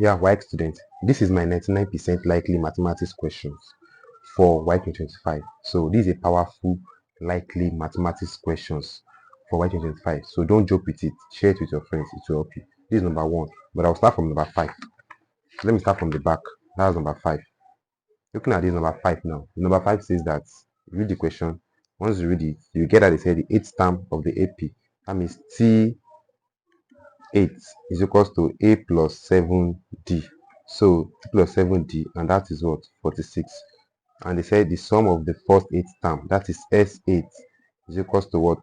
Yeah, WAEC student, this is my 99% likely mathematics questions for WAEC 2025. So this is a powerful likely mathematics questions for WAEC 2025. So don't joke with it. Share it with your friends. It will help you. This is number 1, but I'll start from number 5. Let me start from the back. That's number 5. Looking at this number 5 now. Number 5 says that, read the question. Once you read it, you get that they said the 8th term of the AP. That means T8 is equals to A plus 7D. So T plus 7D, and that is what? 46. And they said the sum of the first 8th term, that is S8, is equals to what?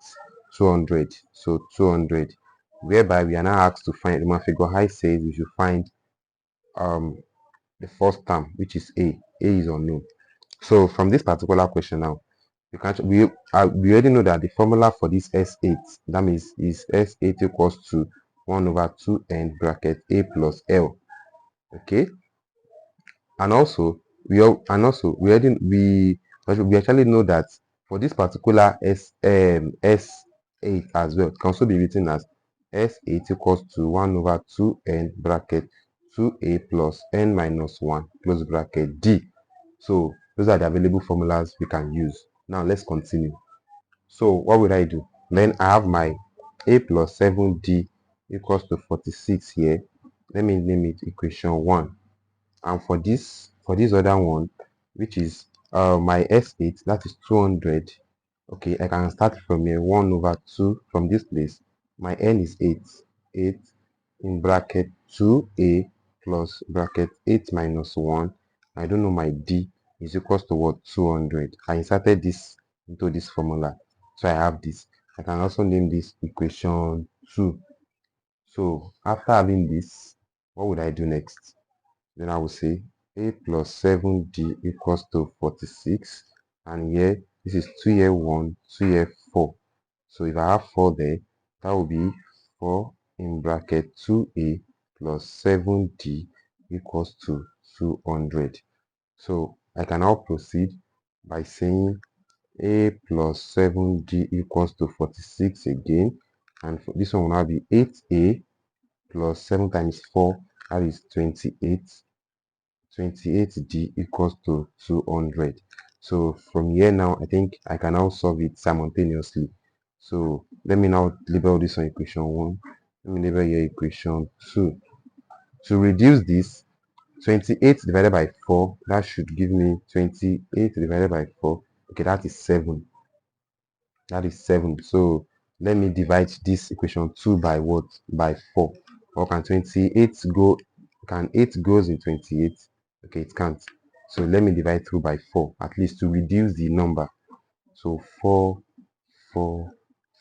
200. So 200. Whereby we are now asked to find, the figure high says we should find the first term, which is A. A is unknown. So from this particular question now, we already know that the formula for this S8, that means is S8 equals to 1 over 2n bracket A plus L. Okay. And also we actually know that for this particular S8 as well, it can also be written as S8 equals to 1 over 2n bracket 2a plus n minus 1 close bracket D. So those are the available formulas we can use. Now let's continue. So what would I do? Then I have my A plus 7D equals to 46 here. Let me name it equation 1. And for this other one, which is my S8, that is 200. Okay, I can start from here. 1 over 2 from this place. My n is 8. 8 in bracket 2a plus bracket 8 minus 1. I don't know my D is equals to what? 200. I inserted this into this formula. So I have this. I can also name this equation 2. So after having this, what would I do next? Then I will say A plus 7D equals to 46. And here, this is 2 here 1, 2 here 4. So if I have 4 there, that will be 4 in bracket 2A plus 7D equals to 200. So I can now proceed by saying A plus 7D equals to 46 again. And for this one will now be 8A plus 7 times 4, that is 28. 28D equals to 200. So from here now, I think I can now solve it simultaneously. So let me now label this on equation 1. Let me label here equation 2. To reduce this, 28 divided by 4, that should give me 28 divided by 4. Okay, that is 7. That is 7. So let me divide this equation 2 by what? By 4. Or can 28 go? Can 8 goes in 28? Okay, it can't. So let me divide through by 4, at least to reduce the number. So 4, 4,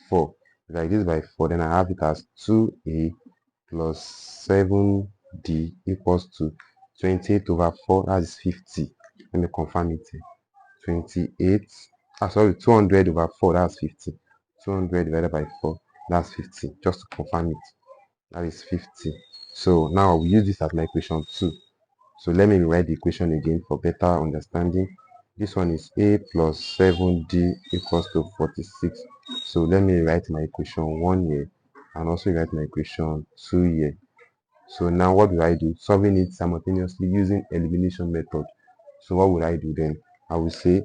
4. If I reduce by 4, then I have it as 2a plus 7d equals to 28 over 4, that is 50. Let me confirm it here. 28, sorry, 200 over 4, that's 50. 200 divided by 4, that's 50. Just to confirm it, that is 50. So now we use this as my equation 2. So let me rewrite the equation again for better understanding. This one is A plus 7D equals to 46. So let me write my equation 1 here and also write my equation 2 here. So now what do I do? Solving it simultaneously using elimination method. So what would I do then? I will say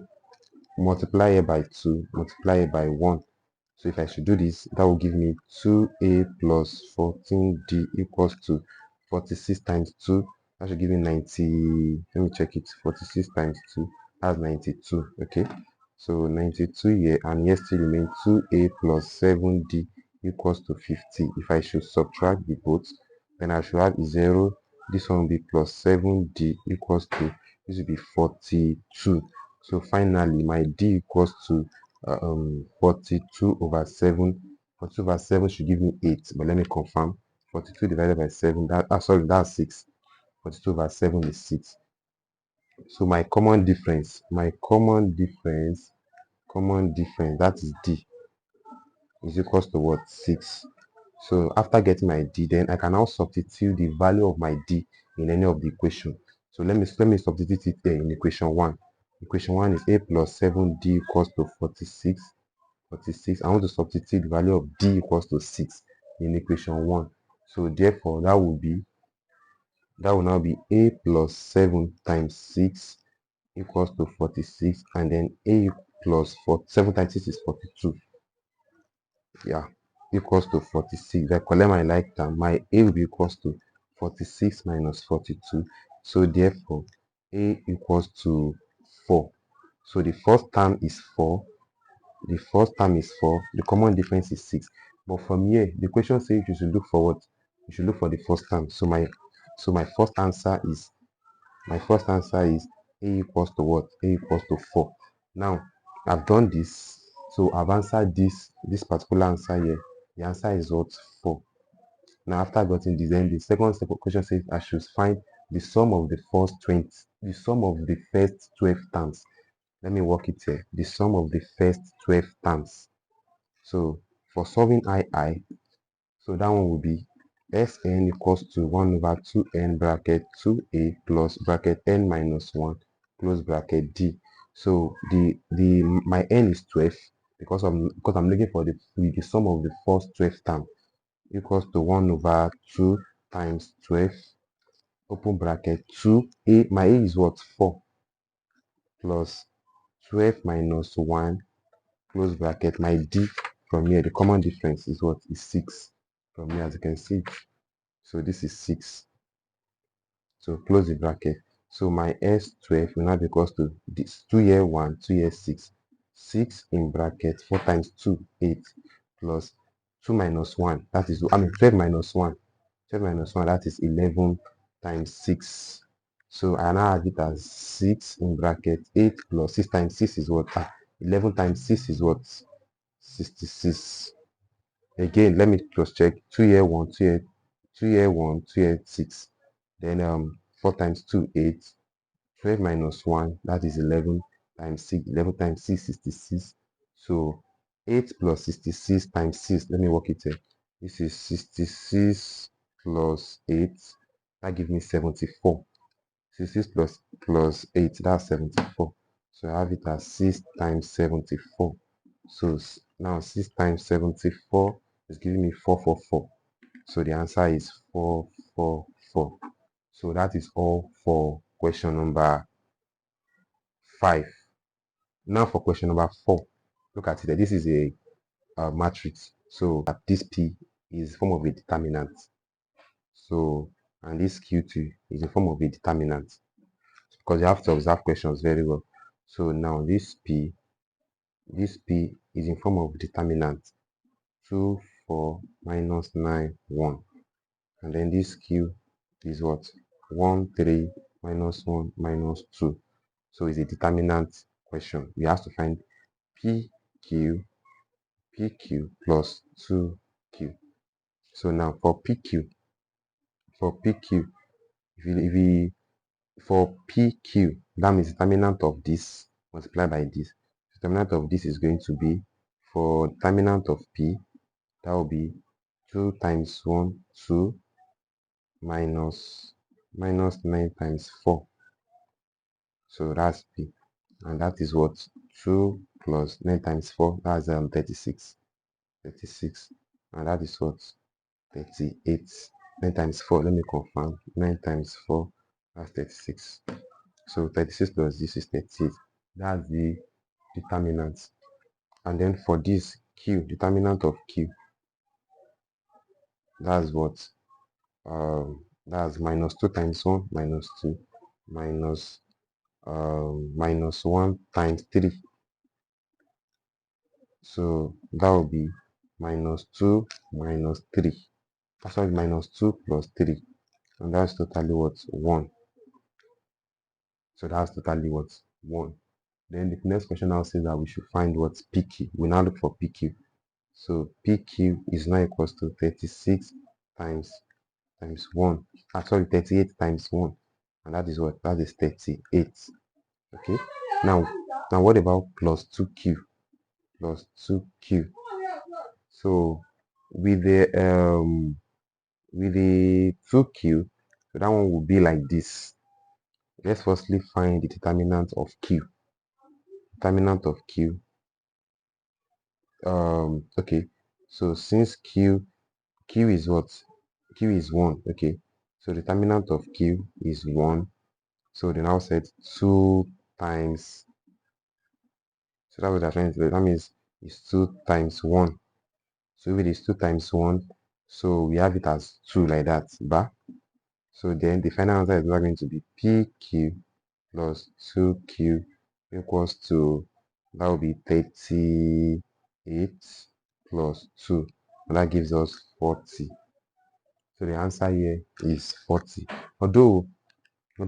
multiply here by 2, multiply here by 1. So if I should do this, that will give me 2a plus 14d equals to 46 times 2. That should give me 90. Let me check it. 46 times 2, that's 92. Okay, so 92 here, and here still remain 2a plus 7d equals to 50. If I should subtract the both, then I should have 0. This one will be plus 7d equals to, this will be 42. So finally my d equals to 42 over 7. 42 over 7 should give me 8, but let me confirm. 42 divided by 7, sorry, that's 6. 42 over 7 is 6. So my common difference, that is d, is equals to what? 6. So after getting my d, then I can now substitute the value of my d in any of the equation. So let me substitute it there in equation 1. Equation 1 is a plus 7d equals to 46. 46. I want to substitute the value of d equals to 6 in equation 1. So therefore that would be That will now be a plus 7 times 6 equals to 46, and then a plus 7 times 6 is 42. Yeah, equals to 46. I collect my like term. My a will be equals to 46 minus 42. So therefore, a equals to 4. So the first term is 4. The first term is 4. The common difference is 6. But from here, the question says you should look for what? You should look for the first term. So my first answer is a equals to what? A equals to 4. Now, I've done this. So I've answered this particular answer here. The answer is what? 4. Now, after I got in this, then the second question says I should find the sum of the first 20, the sum of the first 12 terms. Let me work it here. The sum of the first 12 terms. So for solving II, so that one will be Sn equals to 1 over 2n bracket 2a plus bracket n minus 1 close bracket d. So my n is 12 because I'm looking for the sum of the first 12 term equals to 1 over 2 times 12 open bracket 2a. My a is what? 4 plus 12 minus 1 close bracket. My d from here, the common difference is what? Is 6 from here, as you can see. So this is 6. So close the bracket. So my S12 will now be equals to this 2 here 1, 2 here 6. 6 in bracket 4 times 2, 8 plus 2 minus 1. That is 12 minus 1. 12 minus 1, that is 11 times 6. So I now have it as 6 in bracket 8 plus 6 times 6 is what? 11 times 6 is what? 66. Again, let me cross check. 2 here 1, 2 here 1, 2 here 6. Then 4 times 2, 8. 12 minus 1, that is 11 times 6. 11 times 6, 66. So 8 plus 66 times 6. Let me work it here. This is 66 plus 8. That gives me 74. 66 plus 8, that's 74. So I have it as 6 times 74. So now 6 times 74 is giving me 444. So the answer is 444. So that is all for question number 5. Now for question number 4. Look at it. This is a matrix. So this P is form of a determinant. So, and this Q2 is a form of a determinant. Because you have to observe questions very well. So now this P is in form of determinant. 2, 4, minus 9, 1. And then this Q is what? 1, 3, minus 1, minus 2. So it's a determinant question. We have to find PQ plus 2Q. So now for PQ, for PQ, that means determinant of this multiplied by this. Determinant of this is going to be, for determinant of P, that will be 2 times 1, 2, minus 9 times 4. So that's P. And that is what? 2 plus 9 times 4, that's 36. 36. And that is what? 38. 9 times 4, let me confirm. 9 times 4, that's 36. So 36 plus this is 38. That's the determinant. And then for this Q, determinant of Q, that's what? That's minus 2 times 1, minus 2, minus 1 times 3. So that will be minus 2 minus 3. Sorry, minus 2 plus 3. And that's totally what? 1. So that's totally what? 1. Then the next question now says that we should find what? PQ. We now look for PQ. So PQ is now equals to 36 times 1. Sorry, 38 times 1. And that is what? That is 38. Okay. Now what about plus 2Q? Plus 2Q. So with the 2Q, so that one will be like this. Let's firstly find the determinant of Q. Determinant of Q. Okay. So since Q is what? Q is 1. Okay. So determinant of Q is 1. So they now set 2 times. So that's what they're trying to do. That means it's 2 times 1. So if it is 2 times 1, so we have it as 2 like that. But so then the final answer is going to be PQ plus 2Q equals to, that will be 38 plus 2. And that gives us 40. So the answer here is 40. Although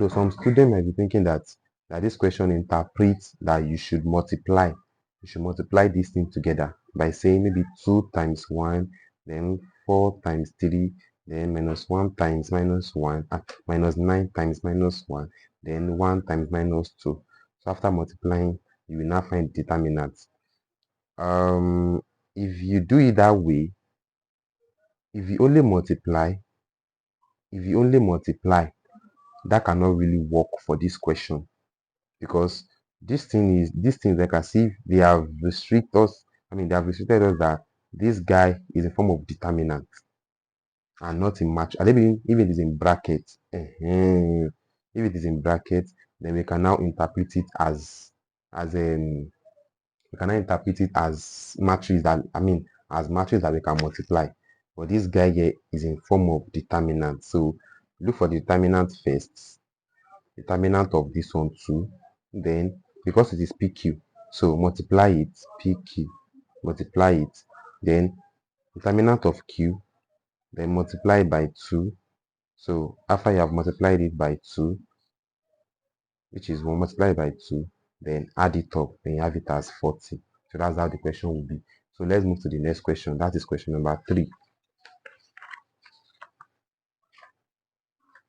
some students might be thinking that this question interprets that you should multiply. You should multiply these things together by saying maybe 2 times 1, then 4 times 3, then minus 1 times minus 1, minus 9 times minus 1, then 1 times minus 2. So after multiplying, you will now find determinants. If you do it that way, if you only multiply, that cannot really work for this question, because this thing like as if they have restricted us. I mean, they have restricted us that this guy is a form of determinant and not in match. And even if it is in brackets, if it is in brackets, then we can now interpret it as matrix that, as matrix that we can multiply. But this guy here is in form of determinant. So look for the determinant first. Determinant of this one too. Then because it is PQ, so multiply it, PQ, multiply it. Then determinant of Q, then multiply by 2. So after you have multiplied it by 2, which is 1 multiplied by 2, then add it up, then you have it as 40. So that's how the question will be. So let's move to the next question. That is question number 3.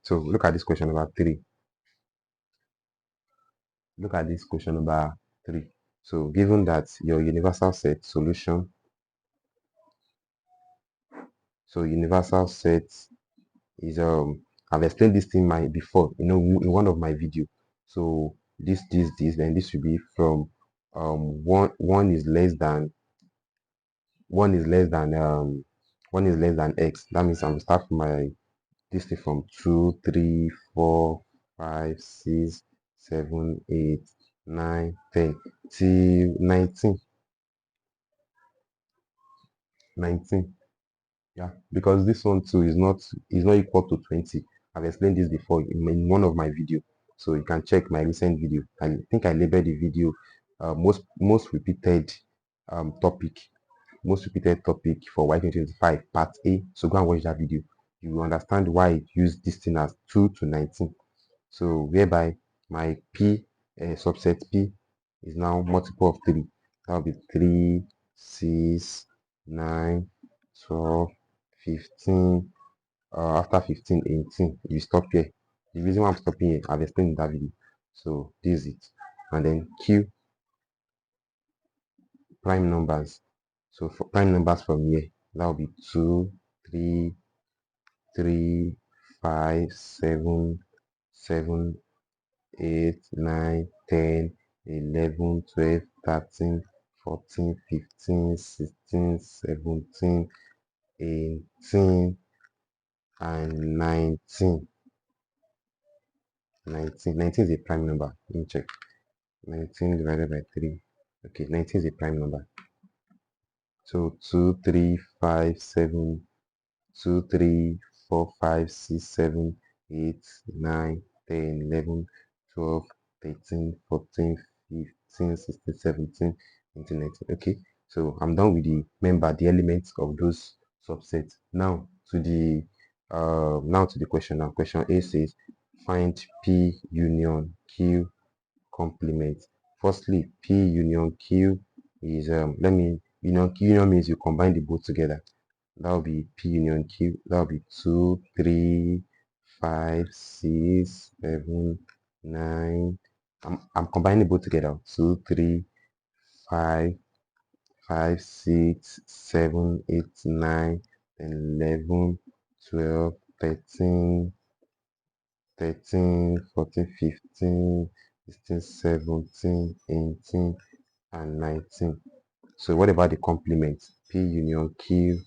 So look at this question number 3. Look at this question number 3. So given that your universal set solution, so universal set is I've explained this thing before, in one of my video. So this, then this will be from one is less than x. That means I'm start from my this thing from 2, 3, 4, 5, 6, 7, 8, 9, 10 till 19. Yeah, because this one too is not equal to 20. I've explained this before in one of my video, so you can check my recent video. I think I labeled the video most repeated topic for WAEC 2025 part A. So go and watch that video. You will understand why it used this thing as 2 to 19. So whereby my P subset P is now multiple of 3. That will be 3, 6, 9, 12, 15. After 15, 18. You stop here. The reason why I'm stopping here, I've explained in that video. So this is it. And then Q, prime numbers. So for prime numbers from here, that will be 2, 3, 3, 5, 7, 7, 8, 9, 10, 11, 12, 13, 14, 15, 16, 17, 18, and 19. 19 is a prime number. Let me check. 19 divided by 3. Okay, 19 is a prime number. So 2, 3, 5, 7, 2, 3, 4, 5, 6, 7, 8, 9, 10, 11, 12, 13, 14, 15, 16, 17, 18, 19. Okay, so I'm done with the elements of those subsets. Now to the question. Now question A says find P union Q complement. Firstly, P union Q is union means you combine the both together. That will be P union Q. That will be 2, 3, 5, 6, 7, 9. I'm combining both together. 2, 3, 5, 5, 6, 7, 8, 9, 11, 12, 13, 14, 15, 16, 17, 18, and 19. So what about the complement? P union Q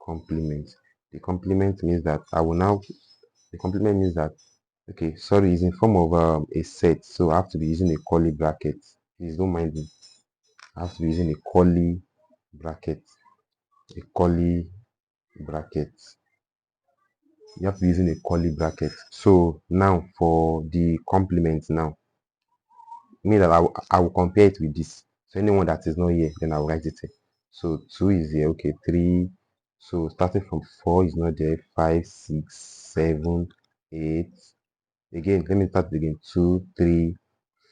complement. The complement means that I will now The complement means that, okay, sorry, is in form of a set, so I have to be using a curly bracket. Please don't mind me. I have to be using a curly bracket. A curly bracket. You have to be using a curly bracket. So now for the complement now, mean that I will compare it with this. So anyone that is not here, then I'll write it here. So 2 is here, okay, 3. So starting from 4 is not there, 5, 6, 7, 8. Again, let me start again. 2, 3,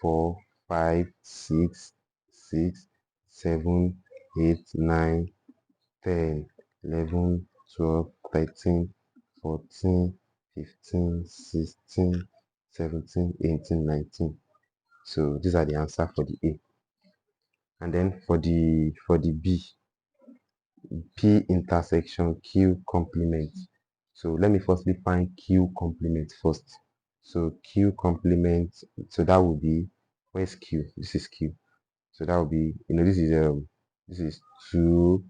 4, 5, 6, 6, 7, 8, 9, 10, 11, 12, 13, 14, 15, 16, 17, 18, 19. So these are the answer for the A. And then for the B, P intersection Q complement. So let me firstly find Q complement first. So Q complement, so that will be, where's Q? This is Q. So that will be, this is 2,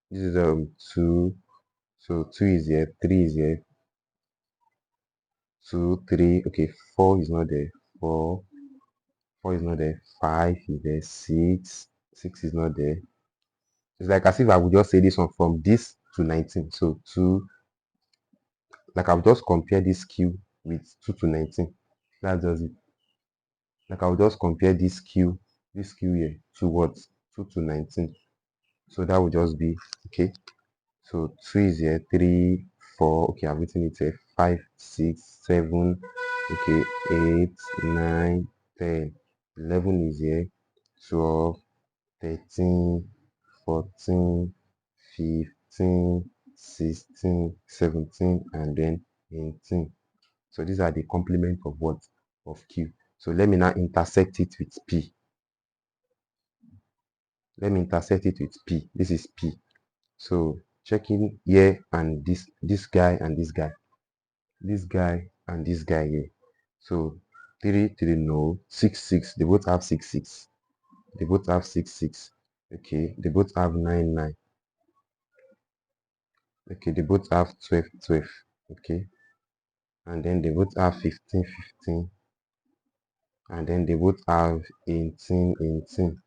this is 2. So 2 is here, 3 is here, 2, 3, okay, 4 is not there, 4 is not there, 5 is there, 6 is not there. It's like as if I would just say this one from this to 19. So 2, like I'll just compare this Q with 2 to 19. That does it. Like I'll just compare this Q here to what? 2 to 19. So that would just be, okay. So 2 is here, 3, 4, okay, I've written it here, 5, 6, 7, okay, 8, 9, 10, 11 is here, 12, 13, 14, 15, 16, 17, and then 18. So these are the complement of what? Of Q. So let me now intersect it with P. Let me intersect it with P. This is P. So checking here and this guy and this guy. This guy and this guy here. So 3, 3, no. 6, 6. They both have 6, 6. They both have 6, 6. Okay. They both have 9, 9. Okay. They both have 12, 12. Okay. And then they both have 15, 15. And then they both have 18, 18.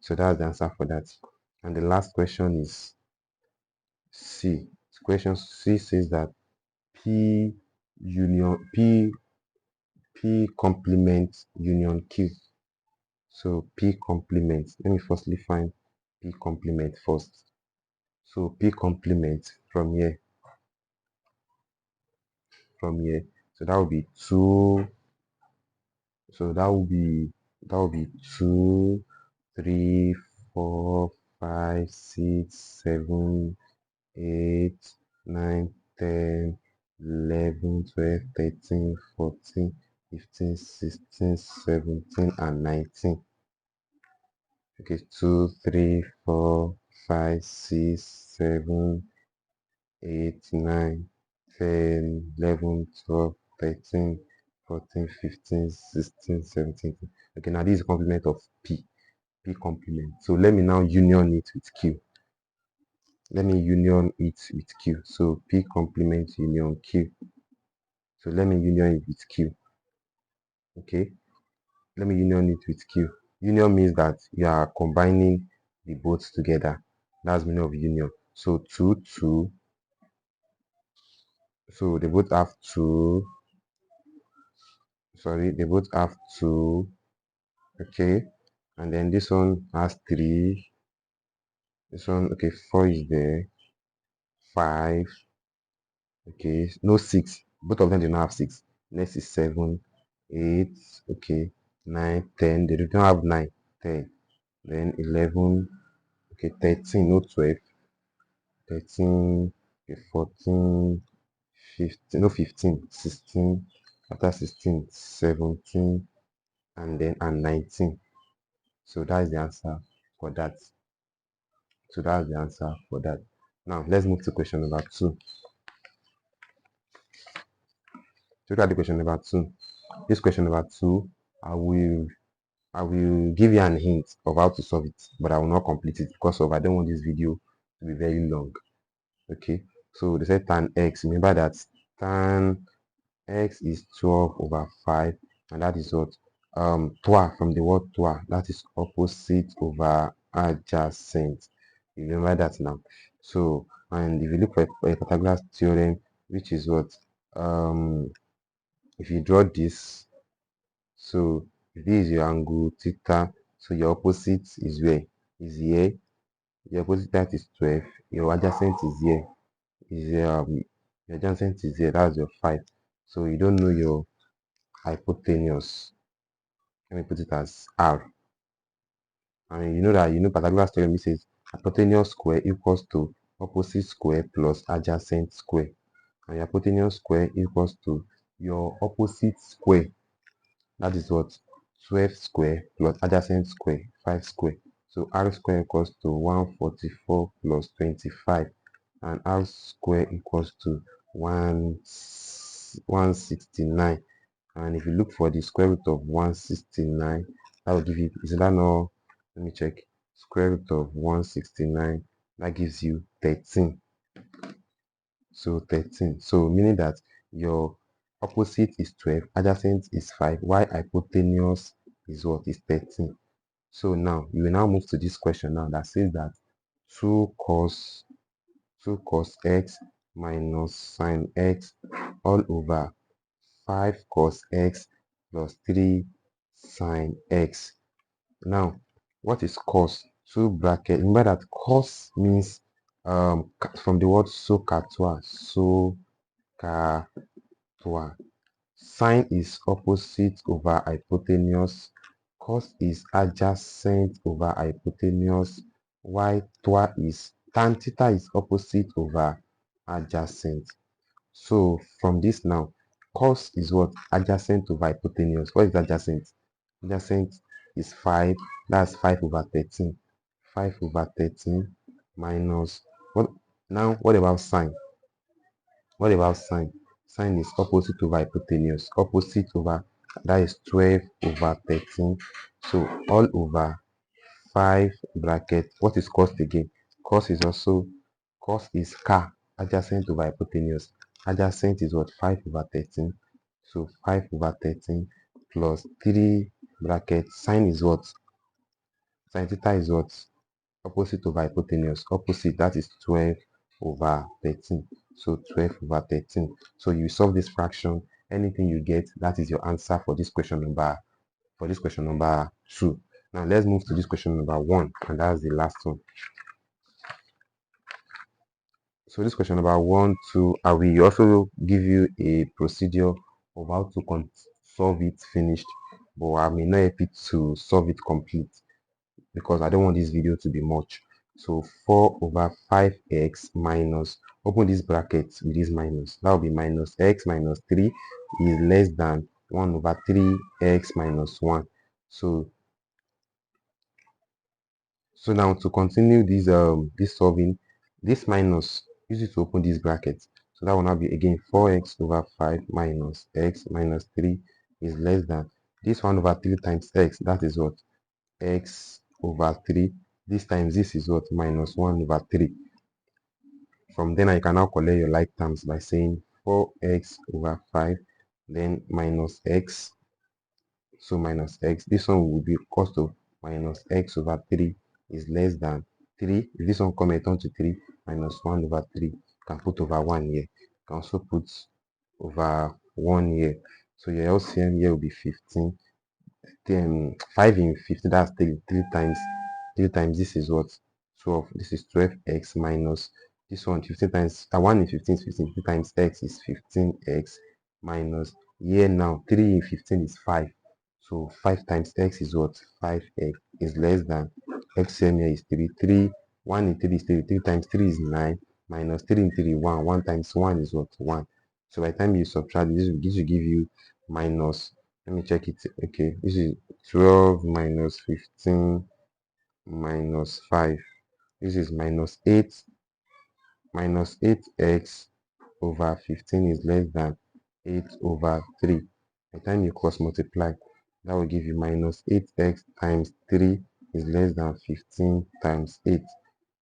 So that's the answer for that. And the last question is C. Question C says that P complement union Q. So P complement. Let me firstly find P complement first. So P complement from here. So that will be 2. So that will be 2, 3, 4, 5, 6, 7, 8, 9, 10, 11, 12, 13, 14, 15, 16, 17, and 19. Okay, 2, 3, 4, 5, 6, 7, 8, 9, 10, 11, 12, 13, 14, 15, 16, 17. Okay, now this is a complement of P complement. So let me now union it with Q. Let me union it with Q. So P complement union Q. So let me union it with Q. Okay. Let me union it with Q. Union means that you are combining the both together. That's the meaning of union. So 2, 2. So they both have 2. Sorry, they both have 2. Okay. And then this one has 3. This one, okay, 4 is there. 5. Okay, no 6. Both of them do not have 6. Next is 7, 8, okay, 9, 10. They don't have 9, 10. Then 11, okay, 13, no 12. 13, okay, 14, 15, no 15, 16. After 16, 17, and then 19. So that is the answer for that. So that's the answer for that. Now let's move to question number 2. So look at the question number 2. This question number 2, I will give you an hint of how to solve it, but I will not complete it because I don't want this video to be very long. Okay. So they said tan x. Remember that tan x is 12 over 5, and that is what twa, from the word twa, that is opposite over adjacent. You remember that now. So, and if you look for a Pythagoras theorem, which is what if you draw this, so if this is your angle theta, so your opposite is where? Is here. Your opposite, that is 12. Your adjacent is here. Your adjacent is here. That's your 5. So you don't know your hypotenuse. Let me put it as R. I mean, you know that Pythagoras theorem says hypotenuse square equals to opposite square plus adjacent square. And your hypotenuse square equals to your opposite square. That is what? 12 square plus adjacent square, 5 square. So R square equals to 144 plus 25. And R square equals to 169. And if you look for the square root of 169, that will give you, is that not, let me check, square root of 169, that gives you 13. So 13. So meaning that your opposite is 12, adjacent is 5, while hypotenuse is what? Is 13. So now you will now move to this question now that says that 2 cos x minus sine x all over 5 cos x plus 3 sine x. Now, what is cos? Two bracket. Remember that cos means from the word socatua. Socatua. Sine is opposite over hypotenuse. Cos is adjacent over hypotenuse. While tua is tan theta is opposite over adjacent. So from this now, cos is what? Adjacent over hypotenuse. What is adjacent? Adjacent is 5. That's 5 over 13. 5 over 13 minus what? Now what about sine? What about sine? Sine is opposite over hypotenuse. Opposite over, that is 12 over 13. So all over 5 bracket. What is cos again? Cos is also, cos is k, adjacent over hypotenuse. Adjacent is what? 5 over 13. So 5 over 13 plus 3 bracket. Sine is what? Sine theta is what? Opposite over hypotenuse. Opposite, that is 12 over 13. So 12 over 13. So you solve this fraction. Anything you get, that is your answer for this question number 2. Now let's move to this question number 1, and that's the last one. So this question number 1, 2, I will also give you a procedure of how to solve it finished, but I may not help it to solve it complete because I don't want this video to be much. So 4 over 5x minus, open this bracket with this minus, that will be minus x minus 3 is less than 1 over 3x minus 1. So now to continue this solving, this minus, use it to open this bracket. So that will now be again 4x over 5 minus x minus 3 is less than this 1 over 3 times x, that is what? X over 3. This times this is what? Minus 1 over 3. From then I can now collect your like terms by saying 4x over 5, then minus x. So minus x, this one will be cost of minus x over 3 is less than 3. If this one come return to 3, minus 1 over 3, you can put over 1 here. You can also put over 1 here. So your LCM here will be 15. 5 in 15, that's 3 times 3 times this is what? 12. This is 12x minus this one. 15 times 1 in 15 is 15. 15 times x is 15x minus here now 3 in 15 is 5. So 5 times x is what? 5x is less than xm here is 3. 3 1 in 3 is 3. 3 times 3 is 9 minus 3 in 3 1. 1 times 1 is what? 1. So by the time you subtract this will give you minus, let me check it. Okay, this is 12 minus 15 minus 5. This is minus 8. Minus 8x over 15 is less than 8 over 3. By the time you cross multiply, that will give you minus 8x times 3 is less than 15 times 8.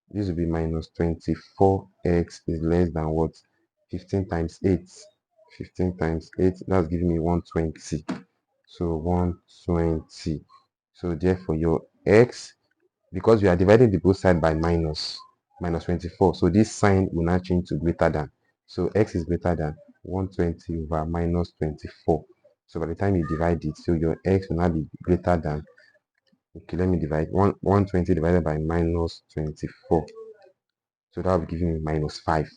This will be minus 24x is less than what? 15 times 8. 15 times 8, that's giving me 120. So 120. So therefore your x, because we are dividing the both side by minus 24, so this sign will now change to greater than. So x is greater than 120 over minus 24. So by the time you divide it, so your x will now be greater than, okay, let me divide 120 divided by minus 24. So that will be giving me minus 5.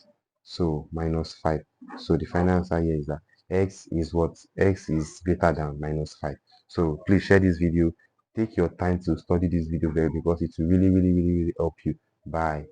So minus 5. So the final answer here is that x is what? X is greater than minus 5. So please share this video. Take your time to study this video very, because it will really help you. Bye.